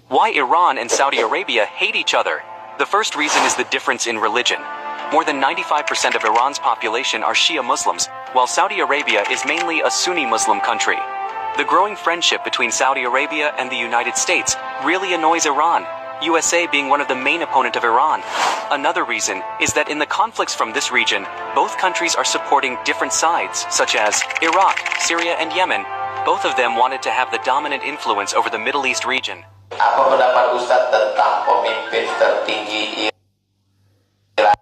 Why Iran and Saudi Arabia hate each other? The first reason is the difference in religion. More than 95% of Iran's population are Shia Muslims, while Saudi Arabia is mainly a Sunni Muslim country. The growing friendship between Saudi Arabia and the United States really annoys Iran, USA being one of the main opponents of Iran. Another reason is that in the conflicts from this region, both countries are supporting different sides, such as Iraq, Syria, and Yemen. Both of them wanted to have the dominant influence over the Middle East region. Apa pendapat Ustadz tentang pemimpin tertinggi Iran,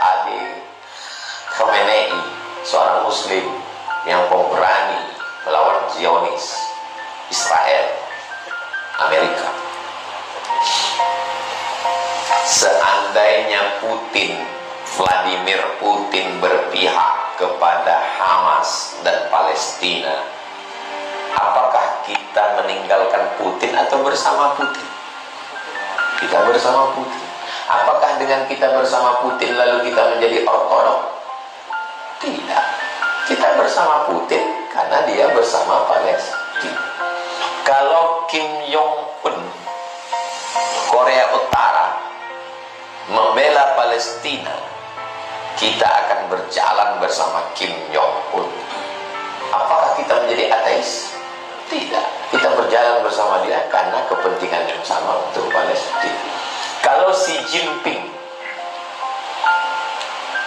Ali Khamenei, seorang Muslim yang pemberani melawan Zionis, Israel, Amerika? Seandainya Vladimir Putin berpihak kepada Hamas dan Palestina, apakah kita meninggalkan Putin atau bersama Putin? Kita bersama Putin. Apakah dengan kita bersama Putin lalu kita menjadi ortodok? Tidak. Kita bersama Putin karena dia bersama Palestina. Kalau Kim Jong-un, Korea Utara, membela Palestina, kita akan berjalan bersama Kim Jong-un. Apakah kita menjadi ateis? Tidak. Kita berjalan bersama dia karena kepentingan yang sama untuk Palestina. Kalau Xi Jinping,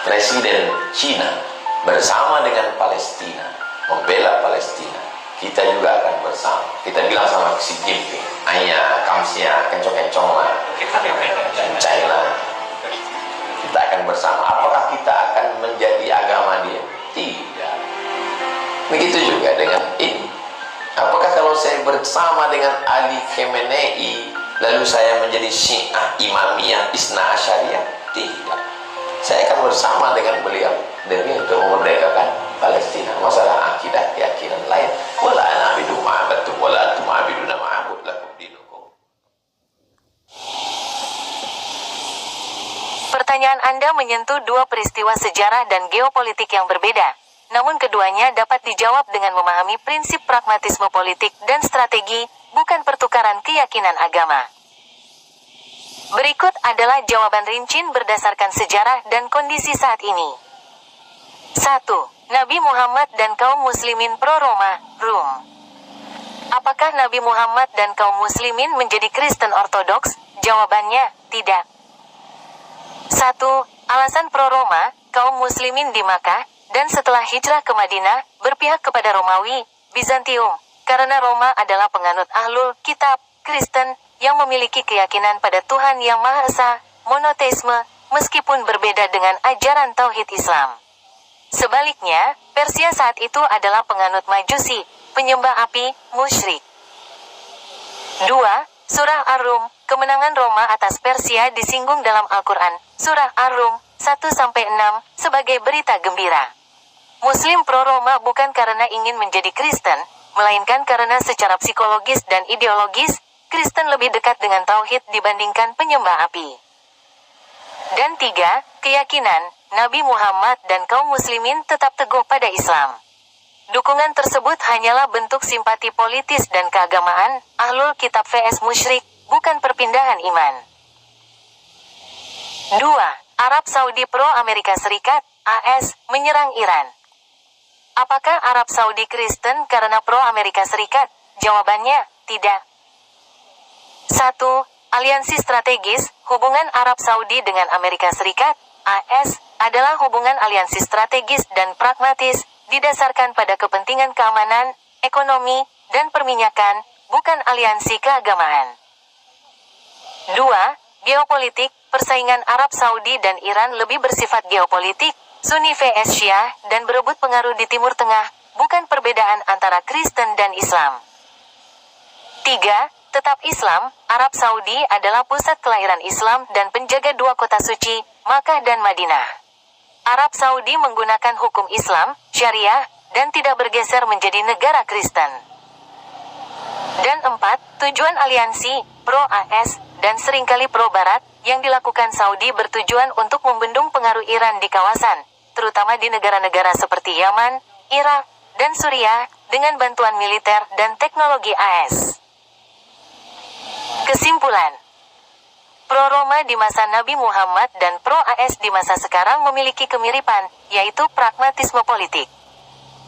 Presiden Cina, bersama dengan Palestina, membela Palestina, kita juga akan bersama. Kita bilang sama Xi Jinping, ayah, kamsia, kencong-kencong lah, China. Kita akan bersama. Apakah kita akan menjadi agama dia? Tidak. Begitu juga dengan ini. Apakah kalau saya bersama dengan Ali Khamenei lalu saya menjadi Syiah, Imamiyah, Isna Asyariyah? Tidak. Saya akan bersama dengan beliau demi untuk memerdekakan Palestina. Masalah akidah, keyakinan lain. Wala na'budu ma'abattum wala antum ma'abiduna ma'abud lakum dinukum. Pertanyaan Anda menyentuh dua peristiwa sejarah dan geopolitik yang berbeda. Namun keduanya dapat dijawab dengan memahami prinsip pragmatisme politik dan strategi, bukan pertukaran keyakinan agama. Berikut adalah jawaban rinci berdasarkan sejarah dan kondisi saat ini. 1. Nabi Muhammad dan kaum muslimin pro-Roma, Rum. Apakah Nabi Muhammad dan kaum muslimin menjadi Kristen Ortodoks? Jawabannya, tidak. 1. Alasan pro-Roma, kaum muslimin di Makkah dan setelah hijrah ke Madinah, berpihak kepada Romawi, Bizantium, karena Roma adalah penganut ahlul kitab, Kristen, yang memiliki keyakinan pada Tuhan Yang Maha Esa, monoteisme, meskipun berbeda dengan ajaran Tauhid Islam. Sebaliknya, Persia saat itu adalah penganut Majusi, penyembah api, musyrik. 2. Surah Ar-Rum, kemenangan Roma atas Persia disinggung dalam Al-Quran, Surah Ar-Rum, 1-6, sebagai berita gembira. Muslim pro-Roma bukan karena ingin menjadi Kristen, melainkan karena secara psikologis dan ideologis, Kristen lebih dekat dengan Tauhid dibandingkan penyembah api. Dan 3. Keyakinan, Nabi Muhammad dan kaum muslimin tetap teguh pada Islam. Dukungan tersebut hanyalah bentuk simpati politis dan keagamaan, ahlul kitab vs musyrik, bukan perpindahan iman. 2. Arab Saudi pro-Amerika Serikat, AS, menyerang Iran. Apakah Arab Saudi Kristen karena pro-Amerika Serikat? Jawabannya, tidak. 1. Aliansi strategis, hubungan Arab Saudi dengan Amerika Serikat, AS, adalah hubungan aliansi strategis dan pragmatis, didasarkan pada kepentingan keamanan, ekonomi, dan perminyakan, bukan aliansi keagamaan. 2. Geopolitik, persaingan Arab Saudi dan Iran lebih bersifat geopolitik, Sunni vs Syiah, dan berebut pengaruh di Timur Tengah, bukan perbedaan antara Kristen dan Islam. 3. Tetap Islam, Arab Saudi adalah pusat kelahiran Islam dan penjaga dua kota suci, Makkah dan Madinah. Arab Saudi menggunakan hukum Islam, Syariah, dan tidak bergeser menjadi negara Kristen. Dan 4. Tujuan aliansi, pro-AS, dan seringkali pro-Barat, yang dilakukan Saudi bertujuan untuk membendung pengaruh Iran di kawasan, terutama di negara-negara seperti Yaman, Irak, dan Suriah, dengan bantuan militer dan teknologi AS. Kesimpulan. Pro-Roma di masa Nabi Muhammad dan pro-AS di masa sekarang memiliki kemiripan, yaitu pragmatisme politik.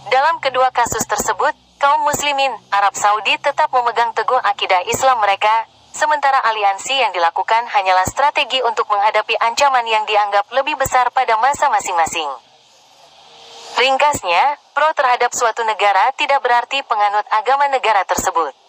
Dalam kedua kasus tersebut, kaum muslimin Arab Saudi tetap memegang teguh akidah Islam mereka, sementara aliansi yang dilakukan hanyalah strategi untuk menghadapi ancaman yang dianggap lebih besar pada masa masing-masing. Ringkasnya, pro terhadap suatu negara tidak berarti penganut agama negara tersebut.